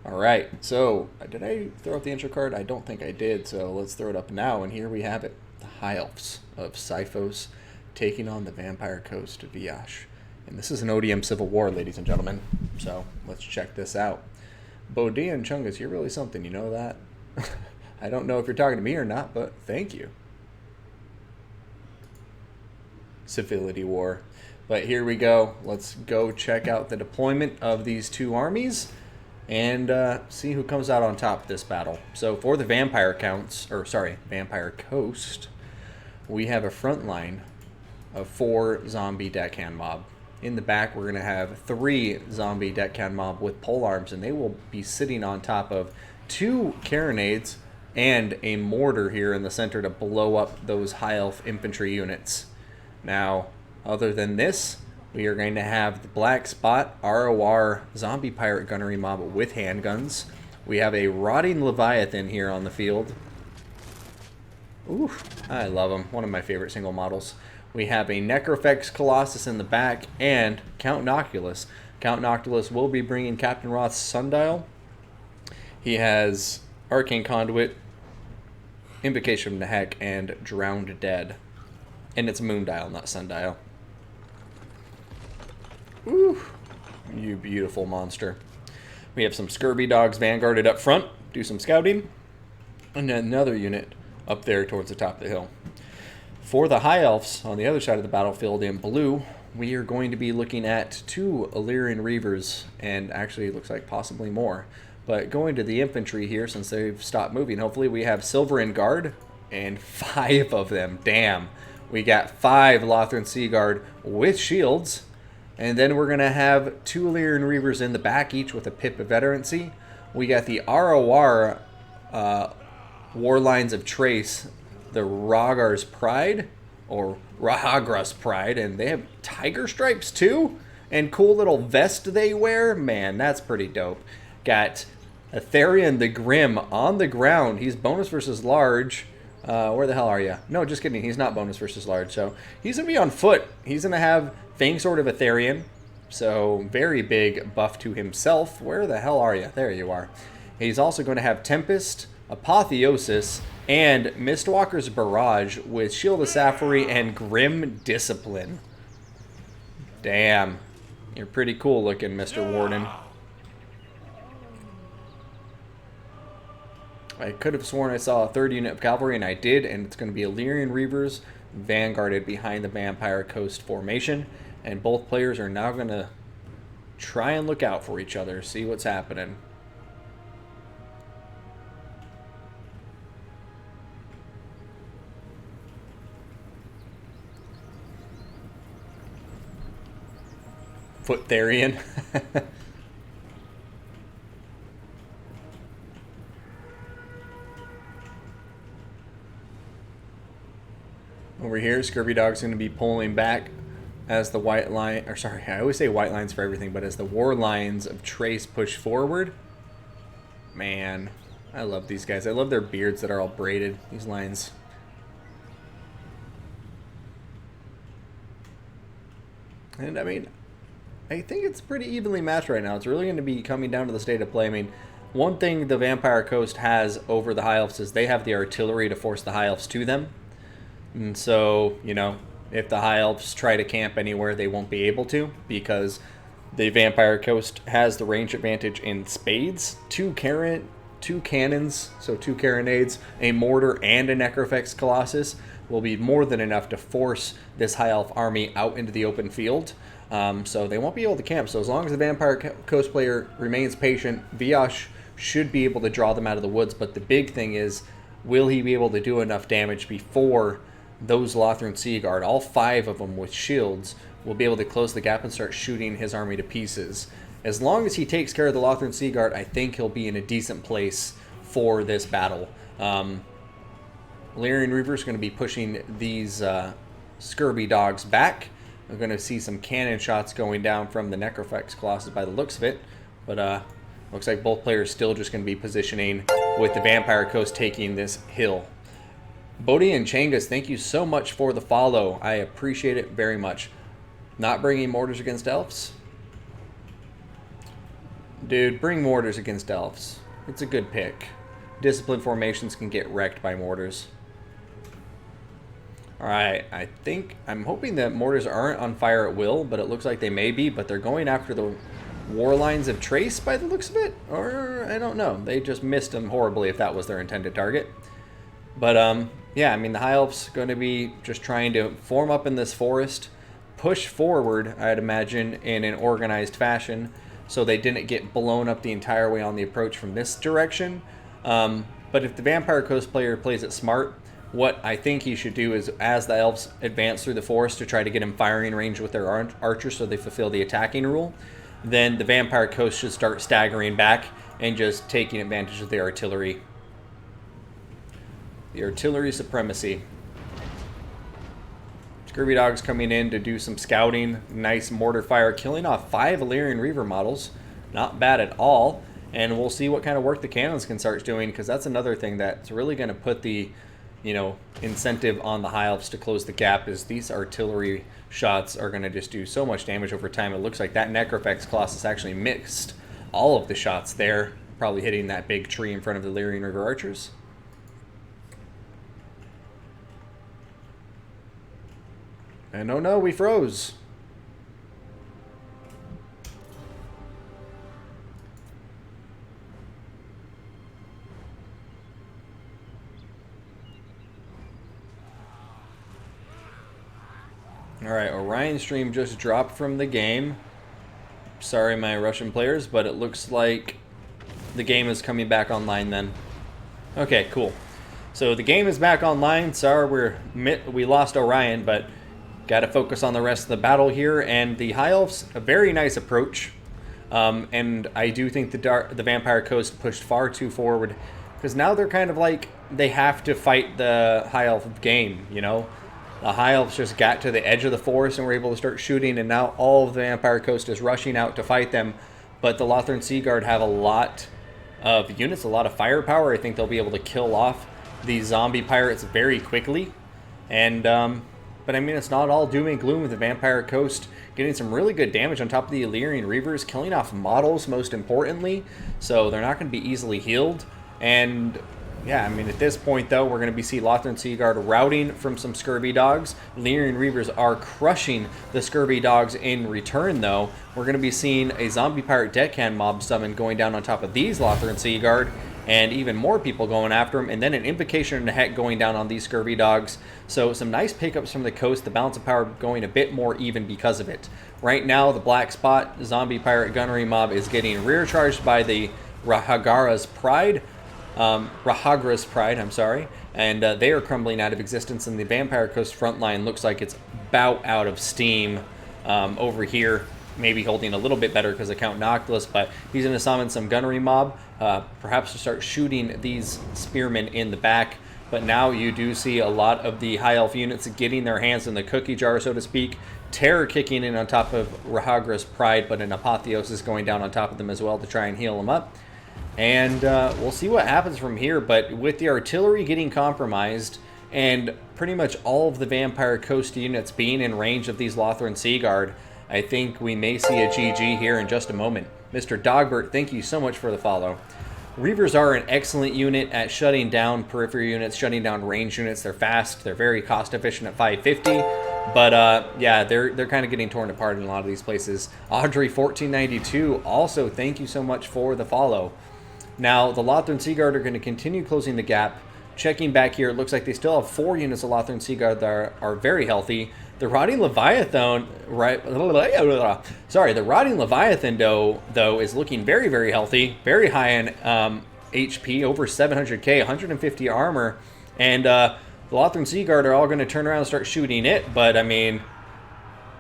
All right, so did I throw out the intro card? I don't think I did, so let's throw it up now, and here we have it. The High Elves of Xiphos taking on the Vampire Coast of Viash. And this is an ODM Civil War, ladies and gentlemen, so let's check this out. Bodhi and Chungus, you're really something, you know that? I don't know if you're talking to me or not, but thank you. Civility War. But here we go. Let's go check out the deployment of these two armies and see who comes out on top of this battle. So for the Vampire Coast, we have a front line of 4 zombie deckhand mob. In the back, we're going to have 3 zombie deckhand mob with pole arms, and they will be sitting on top of 2 carronades and a mortar here in the center to blow up those high elf infantry units. Now, other than this, we are going to have the Black Spot ROR Zombie Pirate Gunnery Mob with handguns. We have a Rotting Leviathan here on the field. Ooh, I love him. One of my favorite single models. We have a Necrofex Colossus in the back and Count Noctilus. Count Noctilus will be bringing Captain Roth's Sundial. He has Arcane Conduit, Invocation from the Heck, and Drowned Dead. And it's Moondial, not Sundial. Ooh, you beautiful monster. We have some Scurvy Dogs vanguarded up front, do some scouting, and another unit up there towards the top of the hill. For the High Elves on the other side of the battlefield in blue, we are going to be looking at 2 Illyrian Reavers, and actually it looks like possibly more. But going to the infantry here, since they've stopped moving, hopefully we have Silverin Guard, and 5 of them. Damn. We got 5 Lothran Sea Guard with shields. And then we're going to have 2 Illyrian Reavers in the back, each with a pip of veterancy. We got the ROR War Lines of Trace, the Ragar's Pride, or Rahagra's Pride, and they have tiger stripes too? And cool little vest they wear? Man, that's pretty dope. Got Aetherion the Grim on the ground. He's bonus versus large. Where the hell are you? No, just kidding. He's not bonus versus large. So he's going to be on foot. He's going to have Fang Sword of Aetherion. So very big buff to himself. Where the hell are you? There you are. He's also going to have Tempest, Apotheosis, and Mistwalker's Barrage with Shield of Sapphire and Grim Discipline. Damn. You're pretty cool looking, Mr. Warden. I could have sworn I saw a 3rd unit of cavalry, and I did, and it's going to be Illyrian Reavers vanguarded behind the Vampire Coast formation, and both players are now going to try and look out for each other, see what's happening. Foot Therian. Over here, Scurvy Dog's going to be pulling back as the white line, or sorry, I always say white lines for everything, but as the War Lines of Trace push forward. Man, I love these guys. I love their beards that are all braided, these lines. And I mean, I think it's pretty evenly matched right now. It's really going to be coming down to the state of play. I mean, one thing the Vampire Coast has over the High Elves is they have the artillery to force the High Elves to them. And so, you know, if the High Elves try to camp anywhere, they won't be able to because the Vampire Coast has the range advantage in spades. 2 cannons, so 2 carronades, a mortar, and a Necrofex Colossus will be more than enough to force this High Elf army out into the open field. So they won't be able to camp. So as long as the Vampire Coast player remains patient, Viash should be able to draw them out of the woods. But the big thing is, will he be able to do enough damage before those Lothran Sea Guard, all 5 of them with shields, will be able to close the gap and start shooting his army to pieces. As long as he takes care of the Lothran Sea Guard, I think he'll be in a decent place for this battle. Illyrian Reaver is going to be pushing these Scurvy Dogs back. We're going to see some cannon shots going down from the Necrofex Colossus by the looks of it. But looks like both players still just going to be positioning with the Vampire Coast taking this hill. Bodhi and Changus, thank you so much for the follow. I appreciate it very much. Not bringing mortars against elves? Dude, bring mortars against elves. It's a good pick. Disciplined formations can get wrecked by mortars. Alright, I'm hoping that mortars aren't on fire at will, but it looks like they may be, but they're going after the war lines of Trace by the looks of it? Or, I don't know. They just missed them horribly if that was their intended target. But, yeah, I mean, the High Elves going to be just trying to form up in this forest, push forward, I'd imagine, in an organized fashion, so they didn't get blown up the entire way on the approach from this direction. But if the Vampire Coast player plays it smart, what I think he should do is, as the elves advance through the forest to try to get in firing range with their archers so they fulfill the attacking rule, then the Vampire Coast should start staggering back and just taking advantage of the artillery. The artillery supremacy. Scurvy Dogs coming in to do some scouting. Nice mortar fire, killing off 5 Illyrian Reaver models. Not bad at all. And we'll see what kind of work the cannons can start doing, because that's another thing that's really going to put the, incentive on the High Elves to close the gap, is these artillery shots are going to just do so much damage over time. It looks like that Necrophex Colossus actually mixed all of the shots there, probably hitting that big tree in front of the Illyrian Reaver archers. And oh no, we froze. Alright, Orion Stream just dropped from the game. Sorry, my Russian players, but it looks like the game is coming back online then. Okay, cool. So the game is back online. Sorry, we lost Orion, but got to focus on the rest of the battle here. And the High Elves, a very nice approach. And I do think the Vampire Coast pushed far too forward, because now they're kind of like, they have to fight the High Elf game, The High Elves just got to the edge of the forest and were able to start shooting, and now all of the Vampire Coast is rushing out to fight them. But the Lothern Sea Guard have a lot of units, a lot of firepower. I think they'll be able to kill off these zombie pirates very quickly. And, but I mean, it's not all doom and gloom with the Vampire Coast getting some really good damage on top of the Illyrian Reavers, killing off models most importantly, so they're not going to be easily healed. And yeah, I mean, at this point, though, we're going to see Lothern Sea Guard routing from some Scurvy Dogs. Illyrian Reavers are crushing the Scurvy Dogs in return, though. We're going to be seeing a Zombie Pirate Deckhand mob summon going down on top of these Lothern Sea Guard, and even more people going after them, and then an Invocation of the Heck going down on these Scurvy Dogs. So some nice pickups from the coast, the balance of power going a bit more even because of it. Right now, the Black Spot Zombie Pirate Gunnery mob is getting rear charged by the Rahagra's Pride, I'm sorry, and they are crumbling out of existence, and the Vampire Coast front line looks like it's about out of steam over here. Maybe holding a little bit better because of Count Noctilus, but he's going to summon some gunnery mob, perhaps to start shooting these spearmen in the back. But now you do see a lot of the High Elf units getting their hands in the cookie jar, so to speak. Terror kicking in on top of Rahagra's Pride, but an Apotheosis going down on top of them as well to try and heal them up. And we'll see what happens from here, but with the artillery getting compromised and pretty much all of the Vampire Coast units being in range of these Lothern Sea Guard, I think we may see a GG here in just a moment. Mr. Dogbert, thank you so much for the follow. Reavers are an excellent unit at shutting down periphery units, shutting down range units. They're fast. They're very cost efficient at 550. But yeah, they're kind of getting torn apart in a lot of these places. Audrey1492, also thank you so much for the follow. Now, the Lothern Sea Guard are going to continue closing the gap. Checking back here, it looks like they still have 4 units of Lothern Sea Guard that are very healthy. The Rotting Leviathan, the Rotting Leviathan, though, is looking very, very healthy. Very high in HP, over 700k, 150 armor. And the Lothern Sea Guard are all going to turn around and start shooting it. But, I mean,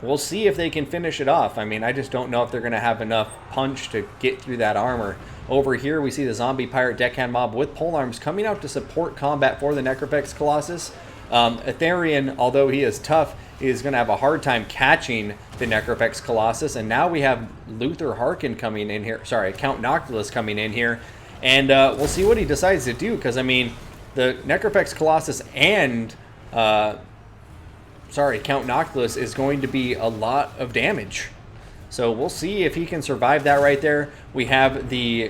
we'll see if they can finish it off. I mean, I just don't know if they're going to have enough punch to get through that armor. Over here, we see the Zombie Pirate Deckhand mob with polearms coming out to support combat for the Necrophex Colossus. Aetherian, although he is tough, is going to have a hard time catching the Necrophex Colossus. And now we have Luther Harkin coming in here. Sorry, Count Noctilus coming in here. And we'll see what he decides to do. Because, I mean, the Necrophex Colossus and, Count Noctilus is going to be a lot of damage. So we'll see if he can survive that right there. We have the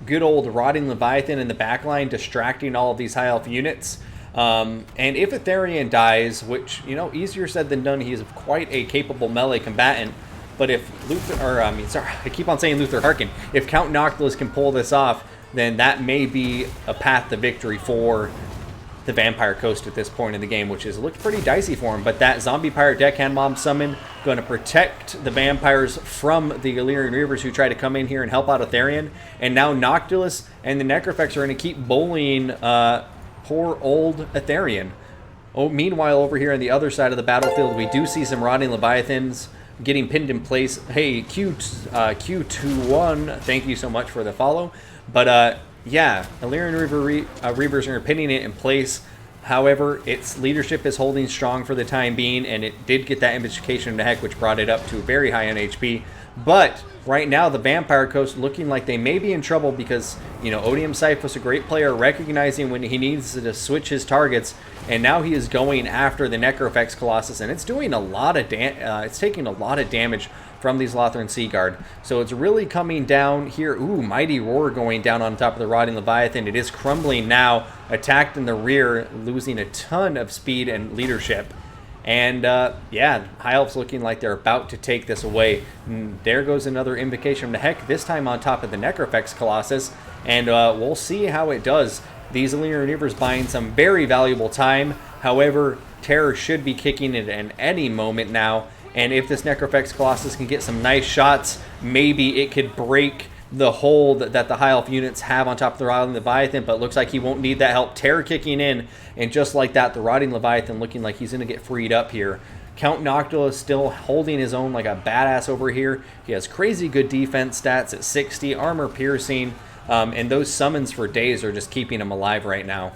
good old Rotting Leviathan in the backline distracting all of these high elf units. And if Aetherian dies, which, you know, easier said than done, he is quite a capable melee combatant. But if I keep on saying Luther Harkin. If Count Noctilus can pull this off, then that may be a path to victory for the Vampire Coast at this point in the game, which has looked pretty dicey for him. But that Zombie Pirate Deckhand Mob summon going to protect the vampires from the Illyrian Reavers who try to come in here and help out Aetherian. And now Noctilus and the Necrofex are going to keep bullying poor old Aetherian. Oh, meanwhile, over here on the other side of the battlefield, we do see some Rotting Leviathans getting pinned in place. Hey, Q21, thank you so much for the follow. But yeah, Illyrian Reavers are pinning it in place. However, its leadership is holding strong for the time being, and it did get that Invocation of the Heck, which brought it up to very high on HP. But right now, the Vampire Coast looking like they may be in trouble because, you know, Odium Xiphos, a great player, recognizing when he needs to switch his targets, and now he is going after the Necrofex Colossus, and it's doing a lot of it's taking a lot of damage from these Lothran Sea Guard. So it's really coming down here. Ooh, Mighty Roar going down on top of the Rotting Leviathan. It is crumbling now, attacked in the rear, losing a ton of speed and leadership. And yeah, High Elves looking like they're about to take this away. And there goes another Invocation of the Heck, this time on top of the Necrofex Colossus. And we'll see how it does. These Illyrian Reavers buying some very valuable time. However, Terror should be kicking it at any moment now. And if this Necrofex Colossus can get some nice shots, maybe it could break the hold that the High Elf units have on top of the Rotting Leviathan, but looks like he won't need that help. Terror kicking in, and just like that, the Rotting Leviathan looking like he's going to get freed up here. Count Noctilus still holding his own like a badass over here. He has crazy good defense stats at 60, armor piercing, and those summons for days are just keeping him alive right now.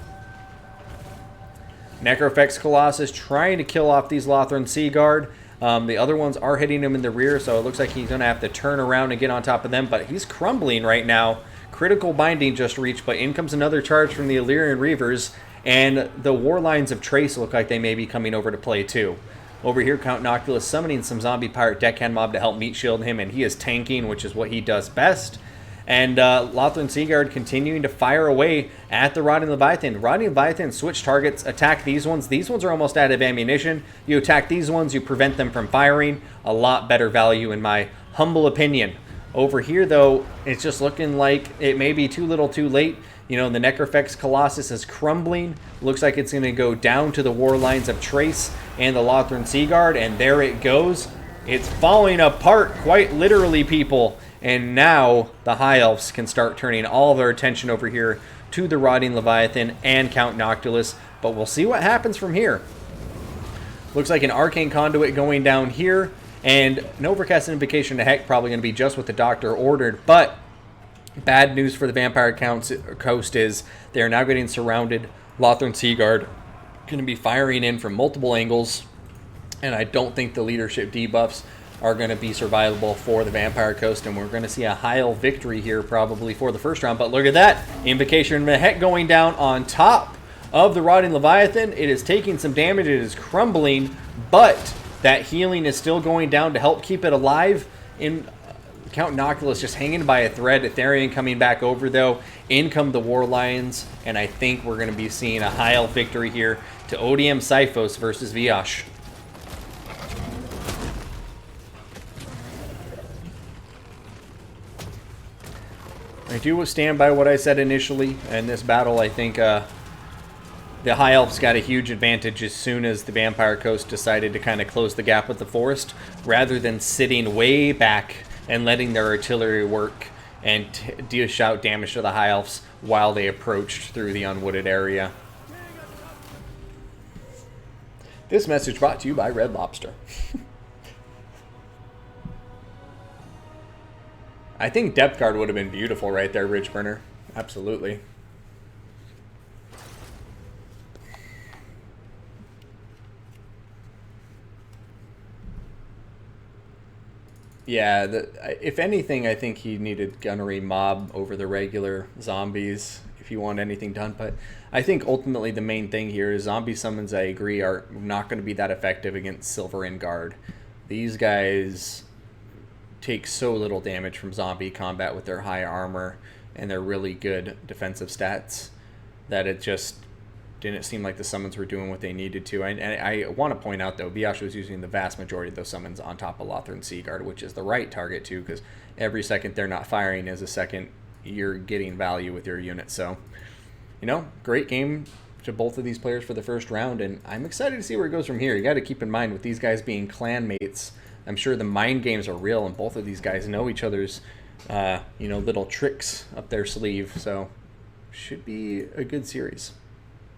Necrofex Colossus trying to kill off these Lothran Sea Guard. The other ones are hitting him in the rear, so it looks like he's going to have to turn around and get on top of them, but he's crumbling right now. Critical binding just reached, but in comes another charge from the Illyrian Reavers, and the War Lines of Trace look like they may be coming over to play too. Over here, Count Noctilus summoning some Zombie Pirate Deckhand Mob to help meat shield him, and he is tanking, which is what he does best. And Lothran Sea Guard continuing to fire away at the Rotting Leviathan. Rotting Leviathan switch targets, attack these ones. These ones are almost out of ammunition. You attack these ones, you prevent them from firing. A lot better value in my humble opinion. Over here, though, it's just looking like it may be too little too late. You know, the Necrofex Colossus is crumbling. Looks like it's going to go down to the War Lines of Trace and the Lothran Sea Guard. And there it goes. It's falling apart, quite literally, people. And now the High Elves can start turning all their attention over here to the Rotting Leviathan and Count Noctilus. But we'll see what happens from here. Looks like an Arcane Conduit going down here. And an Overcast Invocation of Heck probably going to be just what the Doctor ordered. But bad news for the Vampire Coast is they're now getting surrounded. Lothran Sea Guard going to be firing in from multiple angles. And I don't think the leadership debuffs are going to be survivable for the Vampire Coast, and we're going to see a high elf victory here probably for the first round. But look at that. Invocation of the Heck going down on top of the Rotting Leviathan. It is taking some damage. It is crumbling, but that healing is still going down to help keep it alive. In Count Noctilus just hanging by a thread. Aetherian coming back over, though. In come the War Lions, and I think we're going to be seeing a high elf victory here to Odium Xiphos versus Viash. I do stand by what I said initially in this battle. I think the High Elves got a huge advantage as soon as the Vampire Coast decided to kind of close the gap with the forest, rather than sitting way back and letting their artillery work and dish out damage to the High Elves while they approached through the unwooded area. This message brought to you by Red Lobster. I think Depth Guard would have been beautiful right there, Ridgeburner. Absolutely. Yeah, if anything, I think he needed Gunnery Mob over the regular zombies if you want anything done. But I think ultimately the main thing here is zombie summons, I agree, are not going to be that effective against Silver and Guard. These guys take so little damage from zombie combat with their high armor and their really good defensive stats that it just didn't seem like the summons were doing what they needed to. And I want to point out, though, Viash was using the vast majority of those summons on top of Lothran Seaguard, which is the right target, too, because every second they're not firing is a second you're getting value with your unit. So, great game to both of these players for the first round, and I'm excited to see where it goes from here. You got to keep in mind, with these guys being clanmates, I'm sure the mind games are real, and both of these guys know each other's, little tricks up their sleeve. So, should be a good series.